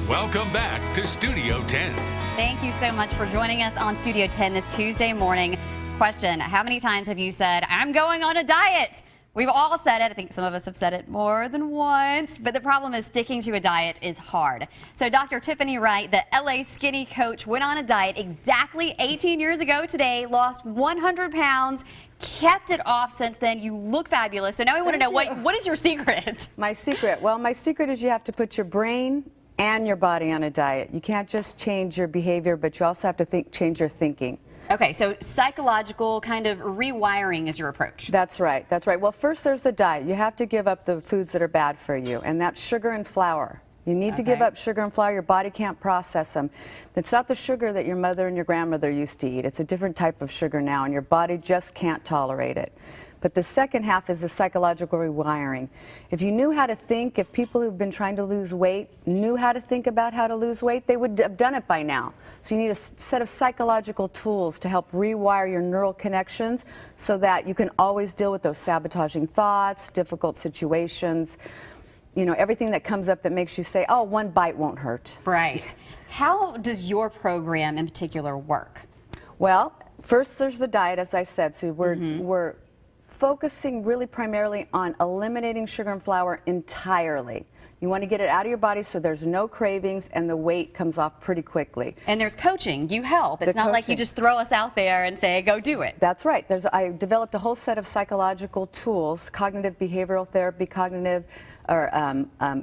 Welcome back to Studio 10. Thank you so much for joining us on Studio 10 this Tuesday morning. Question, how many times have you said, I'm going on a diet? We've all said it. I think some of us have said it more than once, but the problem is sticking to a diet is hard. So Dr. Tiffany Wright, the LA Skinny Coach, went on a diet exactly 18 years ago today, lost 100 pounds, kept it off since then. You look fabulous. So now we want to know, what is your secret? My secret? Well, my secret is you have to put your brain and your body on a diet. You can't just change your behavior, but you also have to change your thinking. Okay, so psychological kind of rewiring is your approach. That's right, that's right. Well, first there's the diet. You have to give up the foods that are bad for you, and that's sugar and flour. You need to give up sugar and flour. Your body can't process them. It's not the sugar that your mother and your grandmother used to eat. It's a different type of sugar now, and your body just can't tolerate it. But the second half is the psychological rewiring. If you knew how to think, if people who've been trying to lose weight knew how to think about how to lose weight, they would have done it by now. So you need a set of psychological tools to help rewire your neural connections so that you can always deal with those sabotaging thoughts, difficult situations, you know, everything that comes up that makes you say, oh, one bite won't hurt. Right. How does your program in particular work? Well, first there's the diet, as I said. So we're focusing really primarily on eliminating sugar and flour entirely. You want to get it out of your body so there's no cravings and the weight comes off pretty quickly. And there's coaching. You help. It's not like you just throw us out there and say, go do it. That's right. I developed a whole set of psychological tools, cognitive behavioral therapy, cognitive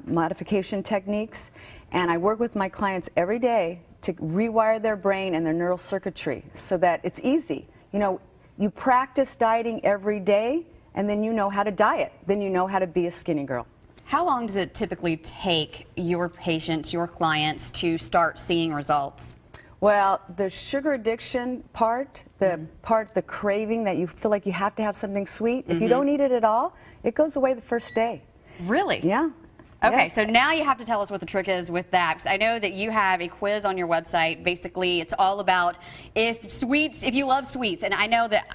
modification techniques, and I work with my clients every day to rewire their brain and their neural circuitry so that it's easy. You know, you practice dieting every day, and then you know how to diet. Then you know how to be a skinny girl. How long does it typically take your patients, your clients, to start seeing results? Well, the sugar addiction part, the craving that you feel like you have to have something sweet, if you don't eat it at all, it goes away the first day. Really? Yeah. Okay, yes. So now you have to tell us what the trick is with that, because I know that you have a quiz on your website. Basically, it's all about if you love sweets, and I know that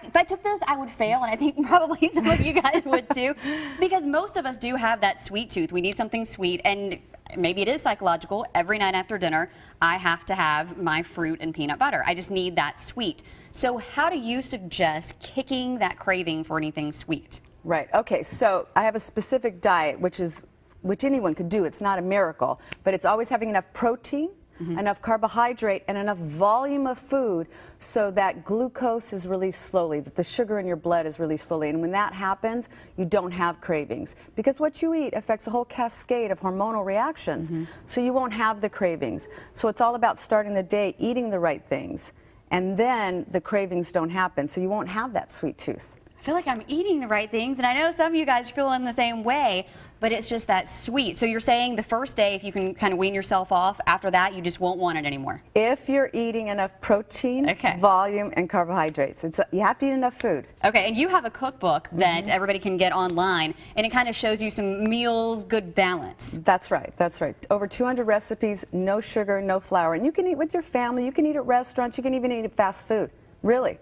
if I took this, I would fail, and I think probably some of you guys would too, because most of us do have that sweet tooth. We need something sweet, and maybe it is psychological. Every night after dinner, I have to have my fruit and peanut butter. I just need that sweet. So how do you suggest kicking that craving for anything sweet? Right, okay, so I have a specific diet, which anyone could do. It's not a miracle, but it's always having enough protein, enough carbohydrate, and enough volume of food so that glucose is released slowly, that the sugar in your blood is released slowly. And when that happens, you don't have cravings. Because what you eat affects a whole cascade of hormonal reactions, so you won't have the cravings. So it's all about starting the day eating the right things, and then the cravings don't happen, so you won't have that sweet tooth. I feel like I'm eating the right things, and I know some of you guys are feeling the same way, but it's just that sweet. So you're saying the first day, if you can kind of wean yourself off, after that, you just won't want it anymore. If you're eating enough protein, volume, and carbohydrates. You have to eat enough food. Okay, and you have a cookbook that everybody can get online, and it kind of shows you some meals, good balance. That's right, that's right. Over 200 recipes, no sugar, no flour. And you can eat with your family, you can eat at restaurants, you can even eat at fast food. Really.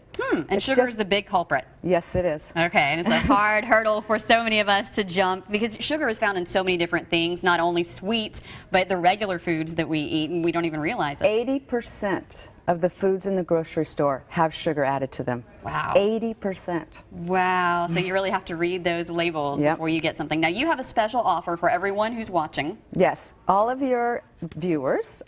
And sugar is the big culprit. Yes, it is. Okay, and it's a hard hurdle for so many of us to jump because sugar is found in so many different things, not only sweets, but the regular foods that we eat, and we don't even realize it. 80% of the foods in the grocery store have sugar added to them. Wow. 80%. Wow, so you really have to read those labels before you get something. Now, you have a special offer for everyone who's watching. Yes, all of your viewers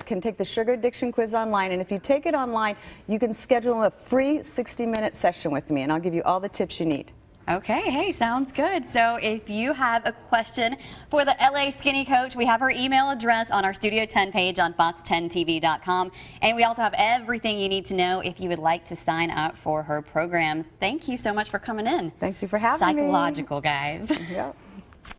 can take the Sugar Addiction Quiz online, and if you take it online, you can schedule a free 60-minute session with me, and I'll give you all the tips you need. Okay, hey, sounds good. So if you have a question for the LA Skinny Coach, we have her email address on our Studio 10 page on fox10tv.com. And we also have everything you need to know if you would like to sign up for her program. Thank you so much for coming in. Thank you for having me. Psychological, guys. Yep.